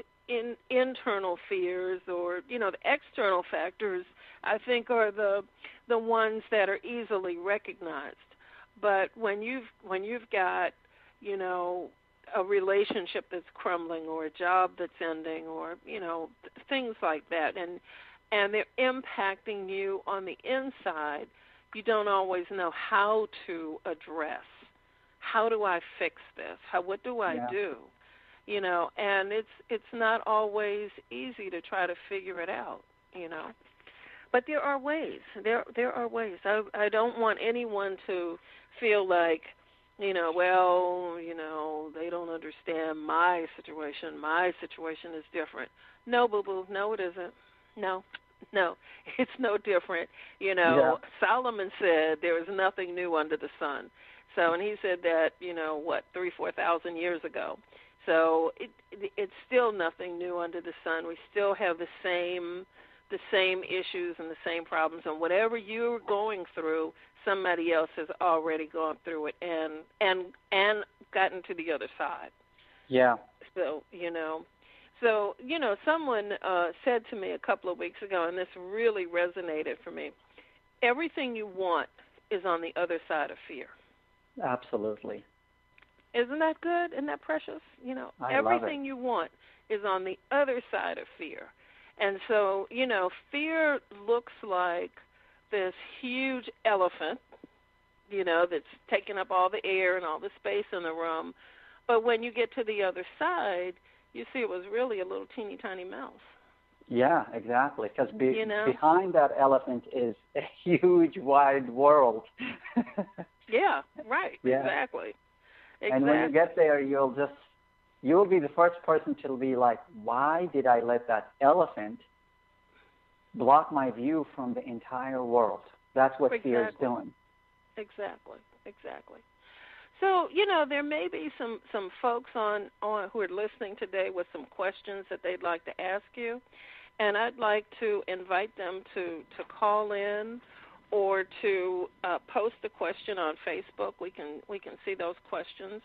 internal fears, or the external factors, I think are the ones that are easily recognized. But when you've got a relationship that's crumbling, or a job that's ending, or things like that, and they're impacting you on the inside, you don't always know how to address. How do I fix this? What do I do? And it's not always easy to try to figure it out, But there are ways. There are ways. I don't want anyone to feel like, they don't understand my situation. My situation is different. No, boo-boo, no, it isn't. No, it's no different. Solomon said there is nothing new under the sun. So, and he said that, 3,000-4,000 years ago. So it's still nothing new under the sun. We still have the same issues and the same problems. And whatever you're going through, somebody else has already gone through it and gotten to the other side. Yeah. So, someone said to me a couple of weeks ago, and this really resonated for me, everything you want is on the other side of fear. Absolutely. Isn't that good? Isn't that precious? Everything you want is on the other side of fear. And so, fear looks like this huge elephant, that's taking up all the air and all the space in the room. But when you get to the other side, you see it was really a little teeny tiny mouse. Yeah, exactly. Because behind that elephant is a huge, wide world. Yeah, right. Yeah. Exactly. And when you get there, you'll be the first person to be like, why did I let that elephant block my view from the entire world? That's what fear is doing. Exactly. So, there may be some folks on who are listening today with some questions that they'd like to ask you, and I'd like to invite them to call in or to post a question on Facebook. We can see those questions.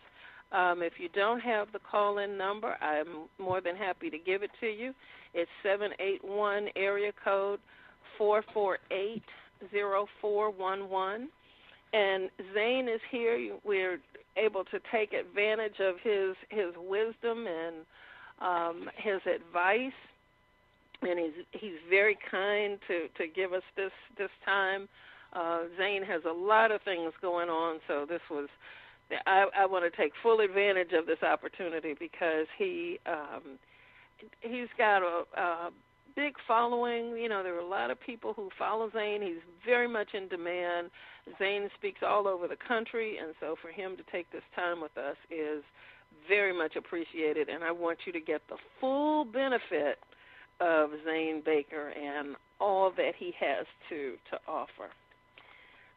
If you don't have the call-in number, I'm more than happy to give it to you. It's 781 area code 448-0411. And Zane is here. We're able to take advantage of his wisdom and his advice. And he's very kind to give us this time. Zane has a lot of things going on, so I want to take full advantage of this opportunity because he's got a big following. There are a lot of people who follow Zane. He's very much in demand. Zane speaks all over the country, and so for him to take this time with us is very much appreciated, and I want you to get the full benefit of Zane Baker and all that he has to offer.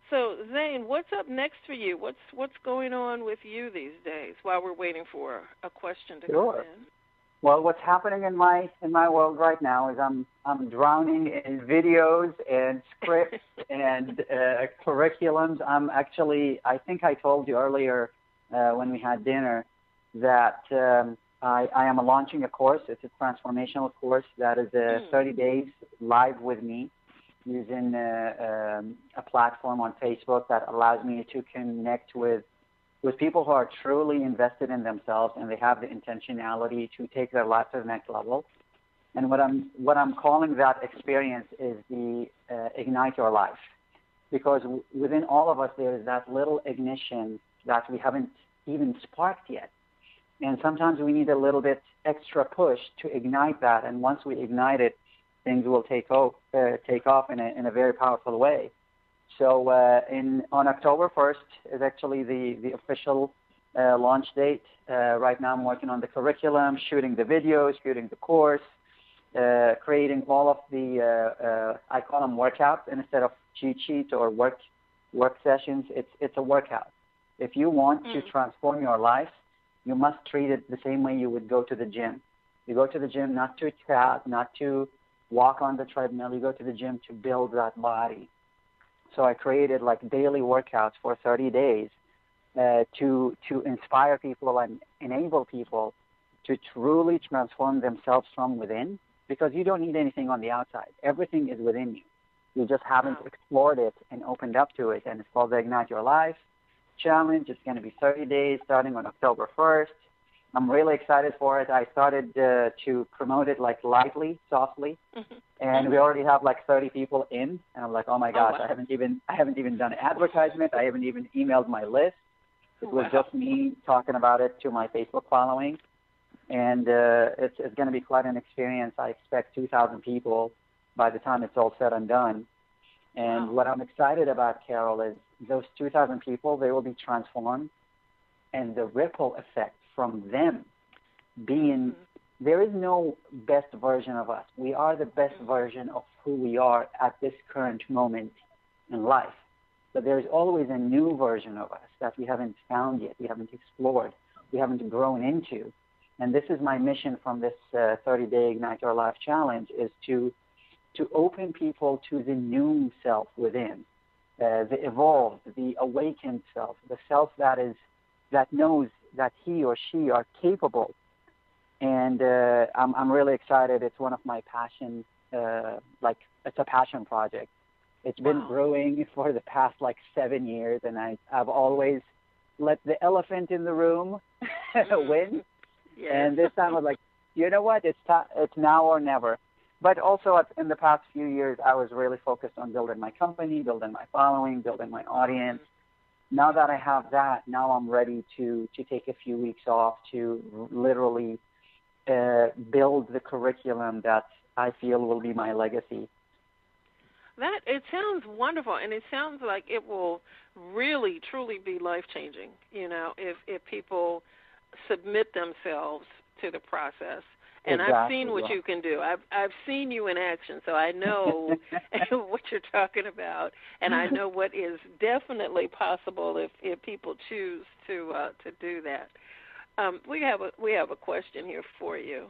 So, Zane, what's up next for you? What's going on with you these days while we're waiting for a question to come in? Well, what's happening in my world right now is I'm drowning in videos and scripts and curriculums. I think I told you earlier when we had dinner that I am launching a course. It's a transformational course that is 30 days live with me using a platform on Facebook that allows me to connect with people who are truly invested in themselves and they have the intentionality to take their life to the next level. And what I'm calling that experience is the Ignite Your Life, because within all of us there is that little ignition that we haven't even sparked yet. And sometimes we need a little bit extra push to ignite that. And once we ignite it, things will take off in a very powerful way. So on October 1st is actually the official launch date. Right now I'm working on the curriculum, shooting the videos, shooting the course, creating all of the, I call them workouts instead of cheat sheets or work sessions. It's a workout. If you want to transform your life, you must treat it the same way you would go to the gym. You go to the gym not to chat, not to walk on the treadmill. You go to the gym to build that body. So I created like daily workouts for 30 days to inspire people and enable people to truly transform themselves from within, because you don't need anything on the outside. Everything is within you. You just haven't explored it and opened up to it. And it's called the Ignite Your Life Challenge. It's going to be 30 days starting on October 1st. I'm really excited for it. I started to promote it like lightly, softly, and we already have like 30 people in. And I'm like, oh my gosh, wow. I haven't even done an advertisement. I haven't even emailed my list. It was just me talking about it to my Facebook following, and it's going to be quite an experience. I expect 2,000 people by the time it's all said and done. And what I'm excited about, Carol, is those 2,000 people, they will be transformed, and the ripple effect from them being, there is no best version of us. We are the best version of who we are at this current moment in life. But there's always a new version of us that we haven't found yet, we haven't explored, we haven't grown into. And this is my mission from this 30-day Ignite Your Life Challenge, is to open people to the new self within, the evolved, the awakened self, the self that knows that he or she are capable. And I'm really excited. It's one of my passions. It's a passion project. It's been brewing for the past 7 years, and I've always let the elephant in the room win. Yes. And this time I was like, you know what? It's now or never. But also in the past few years, I was really focused on building my company, building my following, building my audience. Now that I have that, now I'm ready to take a few weeks off to literally build the curriculum that I feel will be my legacy. It sounds wonderful, and it sounds like it will really, truly be life-changing, if people submit themselves to the process. And exactly. I've seen what you can do. I've seen you in action, so I know what you're talking about, and I know what is definitely possible if people choose to do that. We have a question here for you,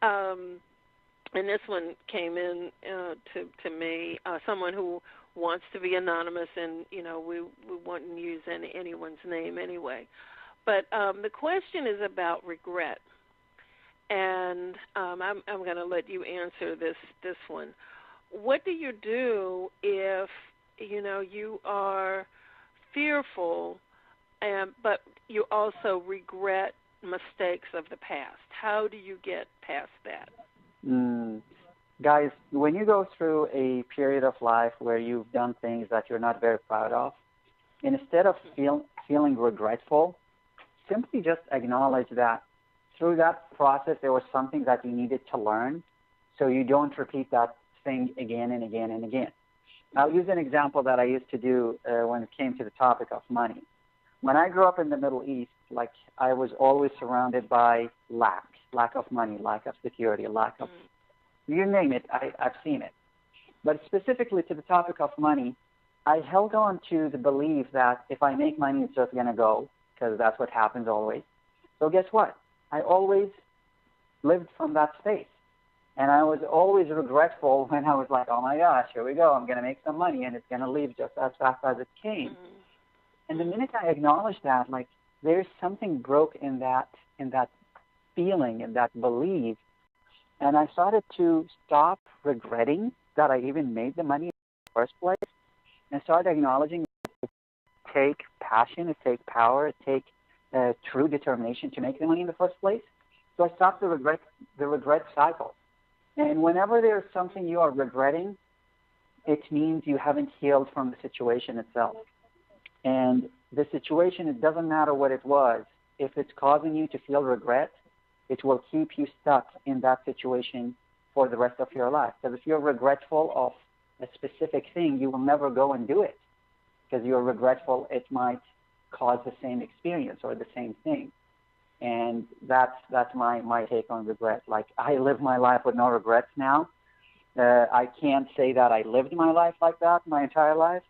and this one came in to me. Someone who wants to be anonymous, and we wouldn't use anyone's name anyway. But the question is about regret. And I'm going to let you answer this one. What do you do if you are fearful, but you also regret mistakes of the past? How do you get past that? Guys, when you go through a period of life where you've done things that you're not very proud of, instead of feeling regretful, simply just acknowledge that through that process, there was something that you needed to learn, so you don't repeat that thing again and again and again. I'll use an example that I used to do when it came to the topic of money. When I grew up in the Middle East, I was always surrounded by lack of money, lack of security, lack of, you name it, I've seen it. But specifically to the topic of money, I held on to the belief that if I make money, it's just going to go, because that's what happens always. So guess what? I always lived from that space. And I was always regretful when I was like, oh my gosh, here we go. I'm going to make some money and it's going to leave just as fast as it came. And the minute I acknowledged that, there's something broke in that feeling, in that belief. And I started to stop regretting that I even made the money in the first place, and started acknowledging it takes passion, it takes power, it takes true determination to make the money in the first place. So I stopped the regret cycle. And whenever there's something you are regretting, it means you haven't healed from the situation itself. And the situation, it doesn't matter what it was. If it's causing you to feel regret, it will keep you stuck in that situation for the rest of your life. Because if you're regretful of a specific thing, you will never go and do it. Because you're regretful, it might cause the same experience or the same thing. And that's my take on regret. I live my life with no regrets now. I can't say that I lived my life like that my entire life,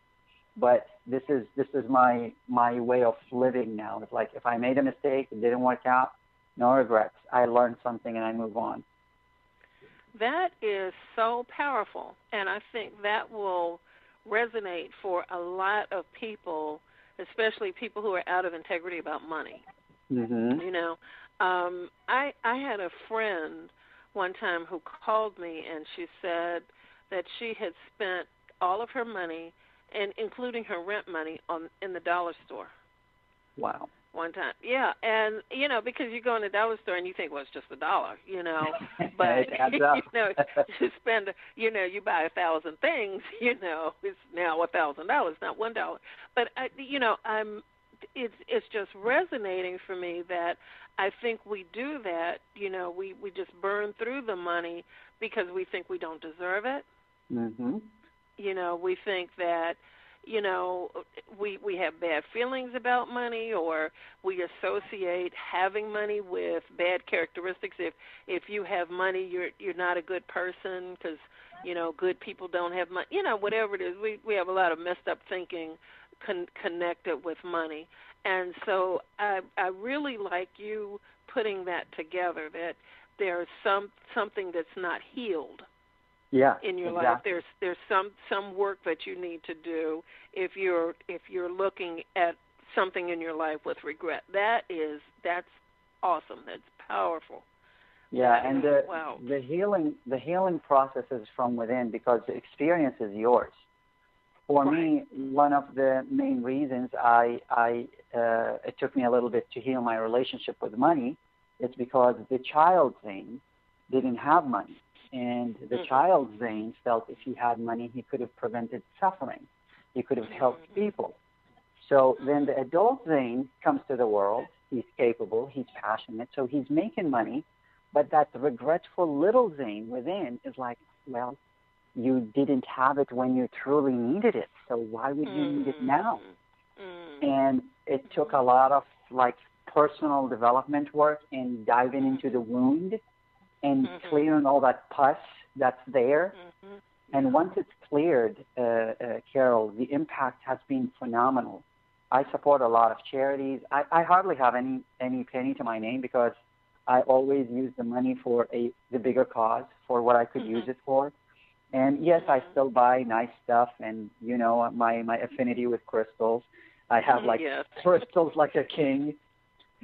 but this is my way of living now. It's like if I made a mistake, it didn't work out, no regrets. I learned something and I move on. That is so powerful, and I think that will resonate for a lot of people, especially people who are out of integrity about money. Mhm. You know, I had a friend one time who called me, and she said that she had spent all of her money, and including her rent money, in the dollar store. Wow. One time, yeah, and because you go in the dollar store and you think, well, it's just $1, but It adds up. you spend, you buy 1,000 things, it's now $1,000, not $1. But it's just resonating for me that I think we do that. We just burn through the money because we think we don't deserve it. Mhm. We think that we have bad feelings about money, or we associate having money with bad characteristics. If you have money, you're not a good person because good people don't have money. Whatever it is, we have a lot of messed up thinking connected with money, and so I really like you putting that together. That there's something that's not healed. Yeah, in your exactly. life, there's some work that you need to do if you're looking at something in your life with regret. That's awesome. That's powerful. Yeah, and the wow. the healing process is from within because the experience is yours. For me, one of the main reasons it took me a little bit to heal my relationship with money is because the child Zane didn't have money. And the child Zane felt if he had money, he could have prevented suffering. He could have helped people. So then the adult Zane comes to the world. He's capable. He's passionate. So he's making money. But that regretful little Zane within is like, well, you didn't have it when you truly needed it. So why would you need it now? And it took a lot of personal development work and diving into the wound and clearing all that pus that's there. And once it's cleared, Carol, the impact has been phenomenal. I support a lot of charities. I hardly have any penny to my name because I always use the money for the bigger cause, for what I could use it for. And yes, I still buy nice stuff, and my affinity with crystals. I have crystals like a king,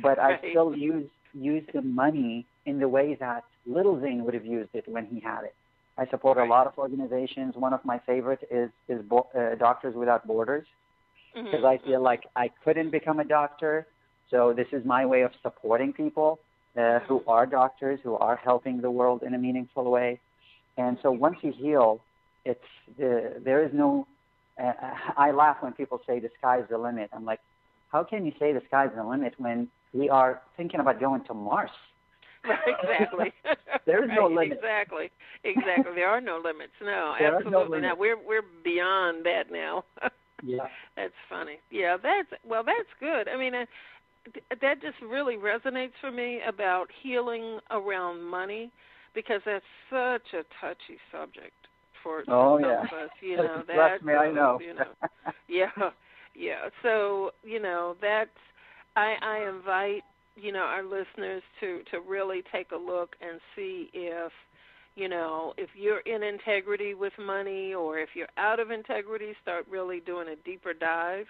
but I still use the money in the way that little Zane would have used it when he had it. I support a lot of organizations. One of my favorite is Doctors Without Borders, because I feel like I couldn't become a doctor, so this is my way of supporting people who are doctors, who are helping the world in a meaningful way. And so once you heal, there is no. I laugh when people say the sky's the limit. I'm like, how can you say the sky's the limit when we are thinking about going to Mars? Exactly. There is no limit. Exactly. There are no limits. No, there absolutely no limit. not. We're beyond that now. Yeah. That's funny. Yeah, that's good. I mean, that just really resonates for me about healing around money, because that's such a touchy subject for some of us. Trust me, I know. Yeah. So that's. I invite our listeners to really take a look and see if you're in integrity with money, or if you're out of integrity, start really doing a deeper dive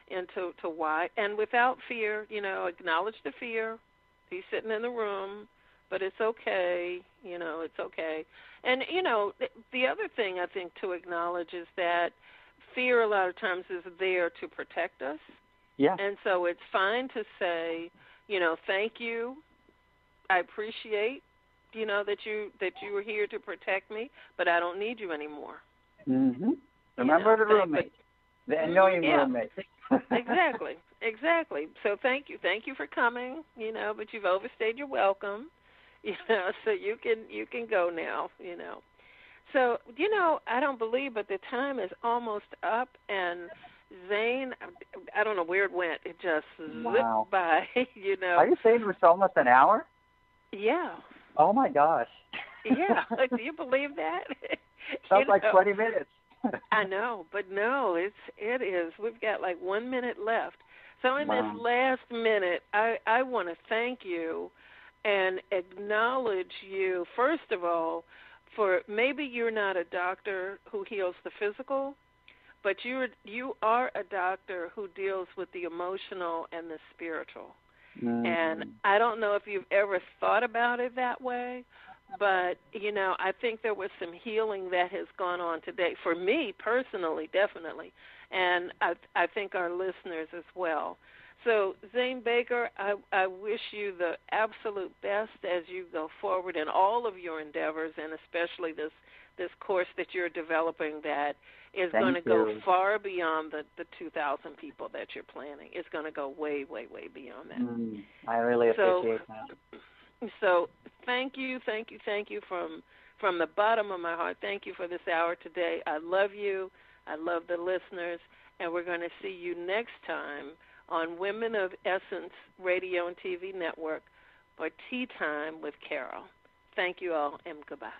into why. And without fear, acknowledge the fear. He's sitting in the room, but it's okay. It's okay. And, the other thing I think to acknowledge is that fear a lot of times is there to protect us. Yeah. And so it's fine to say, thank you. I appreciate, that you were here to protect me, but I don't need you anymore. Mm-hmm. Remember the roommate, the annoying roommate. Exactly. So thank you for coming. But you've overstayed your welcome. So you can go now. So I don't believe, but the time is almost up, and Zane, I don't know where it went. It just zipped by. Are you saying it was almost an hour? Yeah. Oh my gosh. Yeah. Do you believe that? Sounds like 20 minutes. I know, but no, it is. We've got like 1 minute left. So in this last minute, I want to thank you and acknowledge you, first of all, for maybe you're not a doctor who heals the physical, but you are a doctor who deals with the emotional and the spiritual. And I don't know if you've ever thought about it that way, but, I think there was some healing that has gone on today, for me personally, definitely, and I think our listeners as well. So, Zane Baker, I wish you the absolute best as you go forward in all of your endeavors, and especially this course that you're developing that is going to go far beyond the 2,000 people that you're planning. It's going to go way, way, way beyond that. I really appreciate that. So thank you from the bottom of my heart. Thank you for this hour today. I love you. I love the listeners. And we're going to see you next time on Women of Essence Radio and TV Network for Tea Time with Carol. Thank you all, and goodbye.